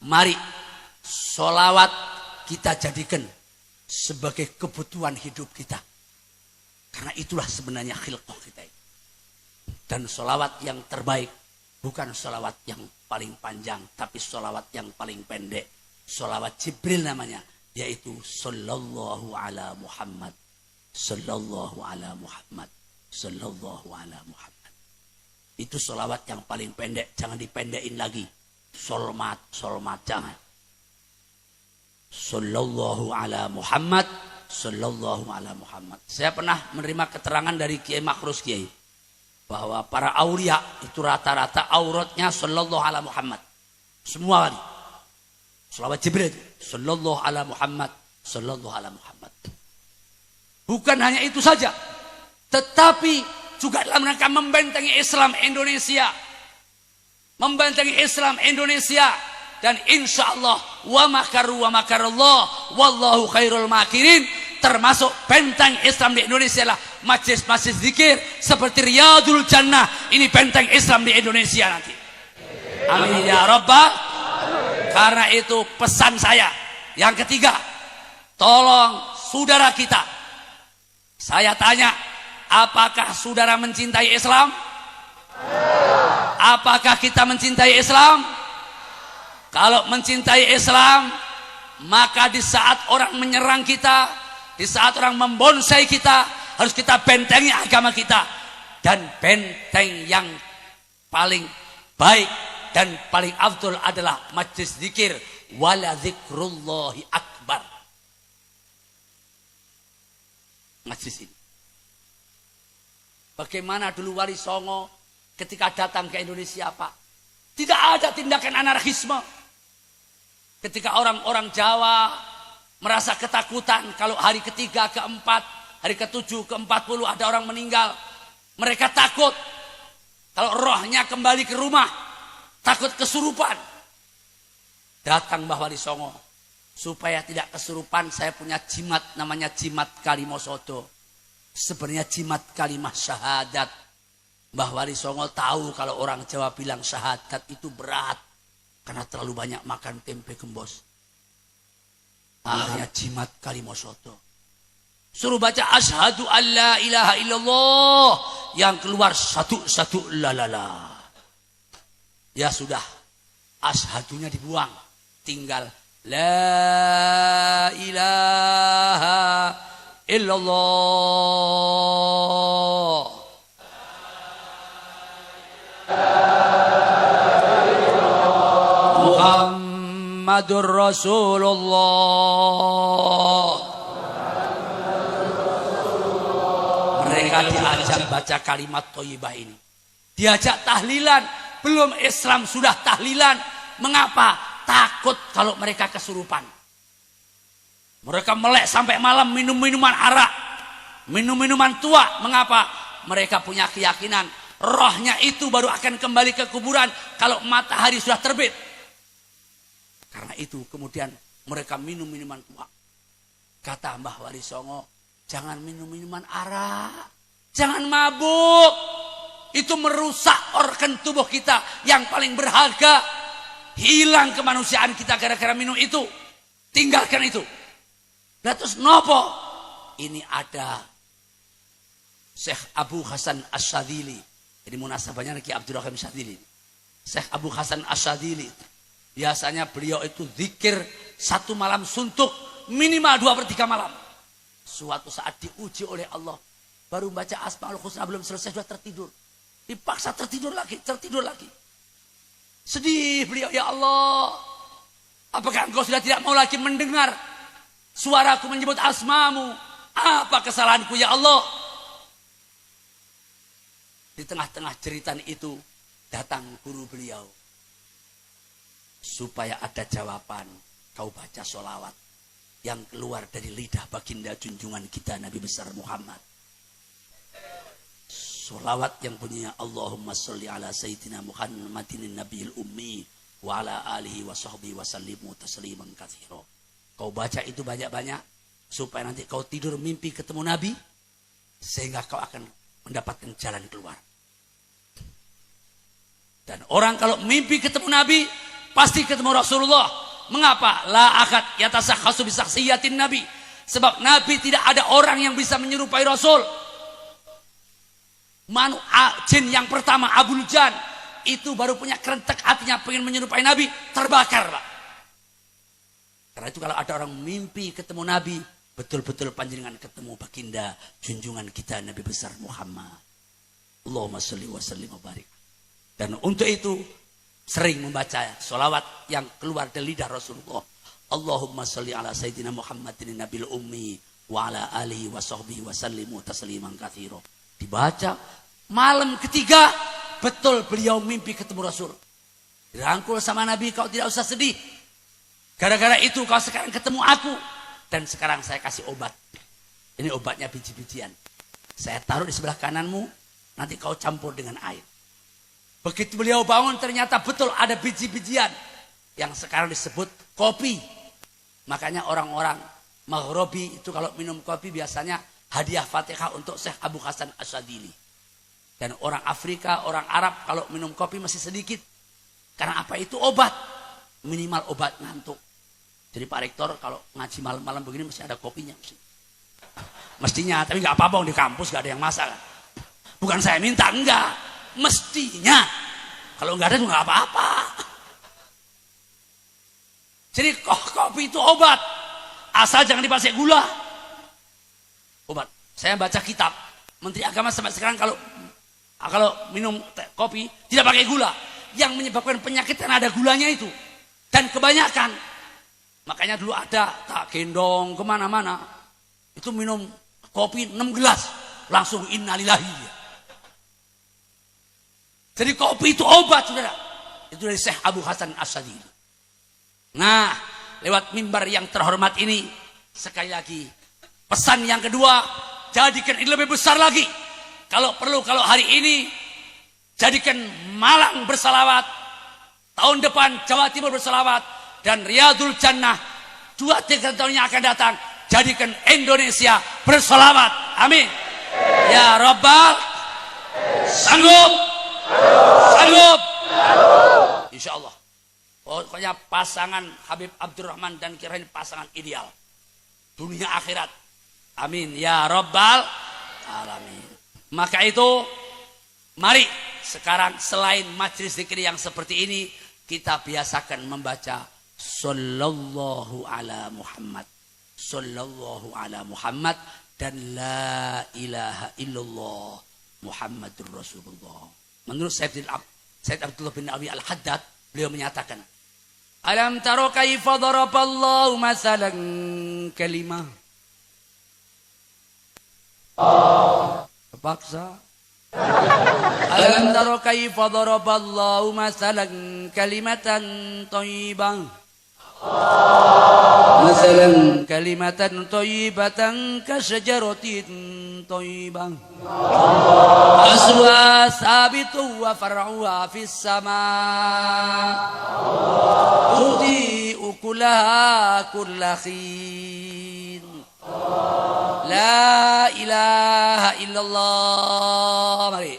Mari sholawat kita jadikan sebagai kebutuhan hidup kita. Karena itulah sebenarnya khilqah kita. Dan sholawat yang terbaik bukan sholawat yang paling panjang, tapi sholawat yang paling pendek. Sholawat Jibril namanya, yaitu sallallahu ala Muhammad, sallallahu ala Muhammad, sallallahu ala Muhammad. Itu sholawat yang paling pendek, jangan dipendekin lagi. Solmat jangan. Sallallahu ala Muhammad, sallallahu ala Muhammad. Saya pernah menerima keterangan dari Kiai Makrus Kiai bahwa para aulia itu rata-rata auratnya sallallahu ala Muhammad. Semua kali. Sholawat Jibril sallallahu ala Muhammad, sallallahu ala Muhammad. Bukan hanya itu saja, tetapi juga dalam rangka membentengi Islam Indonesia. Membentengi Islam Indonesia. Dan insya Allah wa makaru wa makarallah wallahu khairul makirin. Termasuk benteng Islam di Indonesia lah majlis-majlis zikir seperti Riyadul Jannah. Ini benteng Islam di Indonesia nanti. Amin ya Rabbal. Karena itu pesan saya. Yang ketiga, tolong saudara kita. Saya tanya, apakah saudara mencintai Islam? Apakah kita mencintai Islam? Kalau mencintai Islam, maka di saat orang menyerang kita, di saat orang membonsai kita, harus kita bentengi agama kita. Dan benteng yang paling baik dan paling afdol adalah majlis zikir. Wala zikrullahi akbar. Majlis ini. Bagaimana dulu Wali Songo ketika datang ke Indonesia, Pak? Tidak ada tindakan anarkisme. Ketika orang-orang Jawa merasa ketakutan kalau hari ketiga, keempat, hari ke-7, ke-40 ada orang meninggal. Mereka takut kalau rohnya kembali ke rumah. Takut kesurupan. Datang Mbah Wali Songo. Supaya tidak kesurupan, saya punya jimat namanya jimat Kalimosodo. Sebenarnya jimat kalimah syahadat. Mbah Wali Songo tahu kalau orang Jawa bilang syahadat itu berat. Karena terlalu banyak makan tempe gembos. Akhirnya jimat Kalimosodo. Suruh baca asyhadu alla ilaha illallah. Yang keluar satu lalala. Ya sudah. Ashadunya dibuang. Tinggal la ilaha illallah. Muhammadur Rasulullah. Mereka diajak baca kalimat thayyibah ini. Diajak tahlilan. Belum Islam sudah tahlilan. Mengapa? Takut kalau mereka kesurupan. Mereka melek sampai malam minum minuman arak. Minum minuman tua. Mengapa? Mereka punya keyakinan. Rohnya itu baru akan kembali ke kuburan kalau matahari sudah terbit. Karena itu kemudian mereka minum minuman tua. Kata Mbah Wali Songo, jangan minum minuman arak. Jangan mabuk. Itu merusak organ tubuh kita yang paling berharga. Hilang kemanusiaan kita gara-gara minum itu. Tinggalkan itu. Nah terus nopo? Ini ada Syekh Abu Hasan Asyadili. Jadi munasabahnya Ki Abdurrahim Syadili. Syekh Abu Hasan Asyadili. Biasanya beliau itu zikir satu malam suntuk minimal 2/3 malam. Suatu saat diuji oleh Allah. Baru baca Asmaul Husna belum selesai sudah tertidur. Dipaksa tertidur lagi. Sedih beliau, ya Allah. Apakah engkau sudah tidak mau lagi mendengar suaraku menyebut asmamu? Apa kesalahanku ya Allah? Di tengah-tengah jeritan itu datang guru beliau. Supaya ada jawaban, kau baca sholawat yang keluar dari lidah baginda junjungan kita Nabi besar Muhammad. Sholawat yang punya Allahumma sholli ala sayyidina Muhammadin nabiyil ummi wa ala alihi wa sahbihi wa sallimu tasliman katsira. Kau baca itu banyak-banyak supaya nanti kau tidur mimpi ketemu Nabi sehingga kau akan mendapatkan jalan keluar. Dan orang kalau mimpi ketemu Nabi pasti ketemu Rasulullah. Mengapa? La akad yatasakhasu bisaksiyatin Nabi. Sebab Nabi tidak ada orang yang bisa menyerupai Rasul. Jin yang pertama Abul Jan itu baru punya kerentek hatinya pengen menyerupai Nabi, terbakar, Pak. Karena itu kalau ada orang mimpi ketemu Nabi, betul-betul panjenengan ketemu baginda junjungan kita Nabi besar Muhammad. Allahumma sholli wa sallim wa barik. Dan untuk itu sering membaca sholawat yang keluar dari lidah Rasulullah. Allahumma sholli ala sayyidina Muhammadin nabil ummi wa ala alihi wa sahbihi wa sallimu tasliman katsira. Dibaca malam ketiga, betul beliau mimpi ketemu Rasul. Dirangkul sama Nabi, kau tidak usah sedih. Gara-gara itu kau sekarang ketemu aku. Dan sekarang saya kasih obat. Ini obatnya biji-bijian. Saya taruh di sebelah kananmu, nanti kau campur dengan air. Begitu beliau bangun ternyata betul ada biji-bijian. Yang sekarang disebut kopi. Makanya orang-orang Maghribi itu kalau minum kopi biasanya hadiah Fatihah untuk Syekh Abu Hasan Asyadili. Dan orang Afrika, orang Arab kalau minum kopi masih sedikit. Karena apa itu obat? Minimal obat ngantuk. Jadi Pak Rektor kalau ngaji malam-malam begini mesti ada kopinya. Mestinya, tapi nggak apa-apa di kampus nggak ada yang masak. Bukan saya minta, enggak. Mestinya. Kalau nggak ada juga nggak apa-apa. Jadi kopi itu obat. Asal jangan dipakai gula. Obat. Saya baca kitab. Menteri Agama sampai sekarang kalau minum kopi tidak pakai gula. Yang menyebabkan penyakit karena ada gulanya itu. Dan kebanyakan. Makanya dulu ada tak gendong kemana-mana. Itu minum kopi 6 gelas. Langsung innalillahi. Jadi kopi itu obat, saudara. Itu dari Syekh Abu Hasan Asyadili. Nah, lewat mimbar yang terhormat ini, sekali lagi, pesan yang kedua, jadikan ini lebih besar lagi. Kalau perlu, kalau hari ini, jadikan Malang bersalawat. Tahun depan Jawa Timur bersalawat. Dan Riyadul Jannah 2-3 tahun yang akan datang, jadikan Indonesia bersalawat. Amin. Ya Rabbal. Sanggup. Sanggup. Insya Allah. Pokoknya pasangan Habib Abdurrahman dan Kirain pasangan ideal. Dunia akhirat. Amin. Ya Rabbal Alamin. Maka itu, mari sekarang selain majelis zikir yang seperti ini, kita biasakan membaca Sallallahu ala Muhammad. Sallallahu ala Muhammad. Dan la ilaha illallah Muhammadur Rasulullah. Menurut Sayyid Abdullah bin Abi Al-Haddad, beliau menyatakan, Alam taro kaifa daraballahu masalan kalimah. Terpaksa. Alam taro kaifa daraballahu masalan kalimatan thayyibah. Masalan kalimatan thayyibatan kasyajaratin thayyibah. Asluha sabitu wa far'uha fis sama'. Tu'ti ukulaha kulla khin. La ilaha illallah. Mari.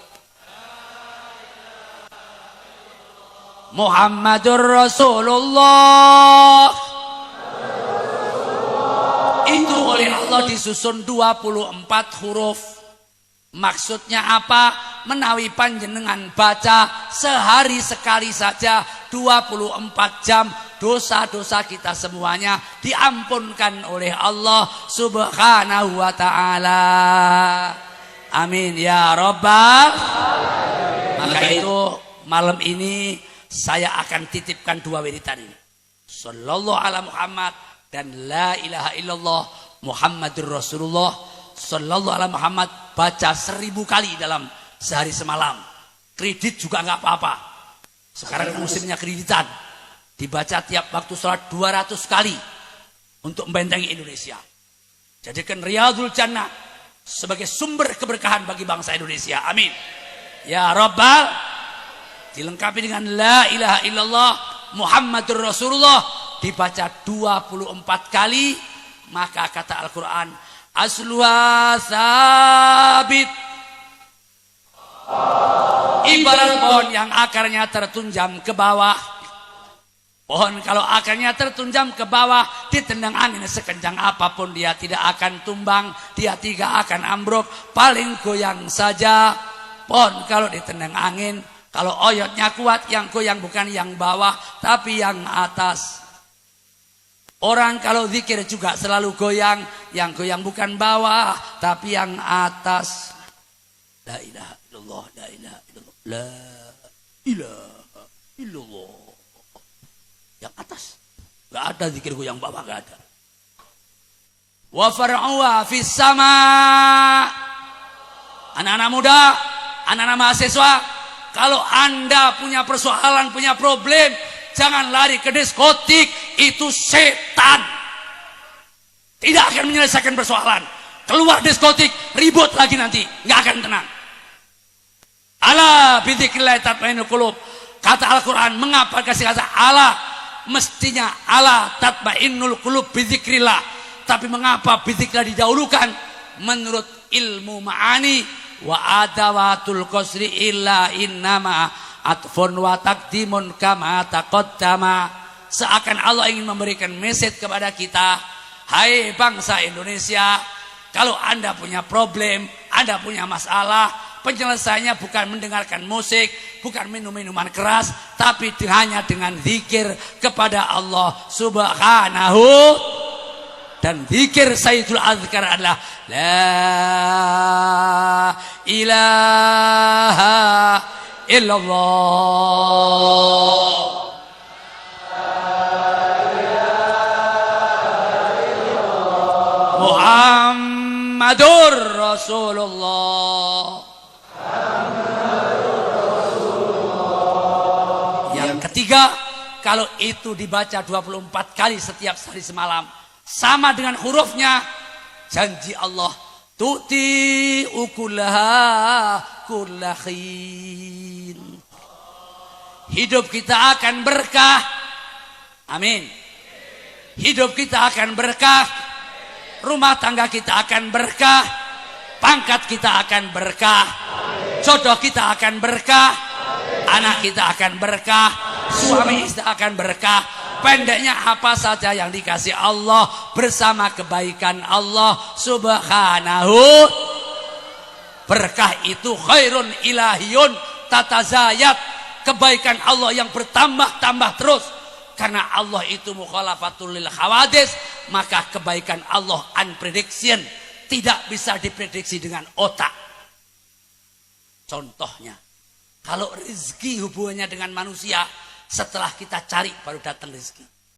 Muhammadur Rasulullah. Itu oleh Allah disusun 24 huruf. Maksudnya apa? Menawi panjenengan baca sehari sekali saja 24 jam, dosa-dosa kita semuanya diampunkan oleh Allah Subhanahu wa ta'ala. Amin ya Rabbal. Maka itu malam ini saya akan titipkan 2 wiridan ini. Sallallahu ala Muhammad dan la ilaha illallah Muhammadur Rasulullah. Sallallahu ala Muhammad baca 1000 kali dalam sehari semalam. Kredit juga nggak apa-apa. Sekarang musimnya kreditan. Dibaca tiap waktu sholat 200 kali untuk membentengi Indonesia. Jadikan Riyadul Jannah sebagai sumber keberkahan bagi bangsa Indonesia. Amin. Ya Rabbal. Dilengkapi dengan la ilaha illallah Muhammadur Rasulullah. Dibaca 24 kali. Maka kata Al-Quran, asluha sabit. Ibarat pohon yang akarnya tertunjam ke bawah. Pohon kalau akarnya tertunjam ke bawah, ditendang angin sekencang apapun dia tidak akan tumbang, dia tidak akan ambruk, paling goyang saja. Pohon kalau ditendang angin, kalau oyotnya kuat, yang goyang bukan yang bawah, tapi yang atas. Orang kalau zikir juga selalu goyang, yang goyang bukan bawah, tapi yang atas. La ilaha illallah, la ilaha illallah, la ilaha illallah. Yang atas. Gak ada zikir goyang bawah, gak ada. Wa far'uha fis sama. Anak-anak muda, anak-anak mahasiswa, kalau Anda punya persoalan, punya problem, jangan lari ke diskotik, itu setan. Tidak akan menyelesaikan persoalan. Keluar diskotik, ribut lagi nanti, nggak akan tenang. Ala bidzikrillah tatma'innul qulub. Kata Al-Quran, mengapa kasih kata ala? Mestinya ala tatma'innul qulub bidzikrillah. Tapi mengapa bidzikrillah didahulukan? Menurut ilmu ma'ani, wa adawatul qasri illa innama atfun wa taqdimun kama taqaddama. Seakan Allah ingin memberikan message kepada kita, hai bangsa Indonesia, kalau Anda punya problem, Anda punya masalah, penyelesaiannya bukan mendengarkan musik, bukan minum minuman keras, tapi hanya dengan zikir kepada Allah Subhanahu. Dan zikir Sayyidul Azkar adalah la ilaha illallah. Muhammadur Rasulullah. Yang ketiga, kalau itu dibaca 24 kali setiap hari semalam, sama dengan hurufnya, janji Allah, tu'ti ukulaha kullahin. Hidup kita akan berkah. Amin. Hidup kita akan berkah. Rumah tangga kita akan berkah. Pangkat kita akan berkah. Jodoh kita akan berkah. Anak kita akan berkah. Suami istri akan berkah. Pendeknya apa saja yang dikasih Allah bersama kebaikan Allah Subhanahu. Berkah itu khairun ilahiyun tatazayat. Kebaikan Allah yang bertambah-tambah terus. Karena Allah itu mukhalafatul lil hawadis, maka kebaikan Allah unprediction, tidak bisa diprediksi dengan otak. Contohnya, kalau rezeki hubungannya dengan manusia, setelah kita cari baru datang rezeki.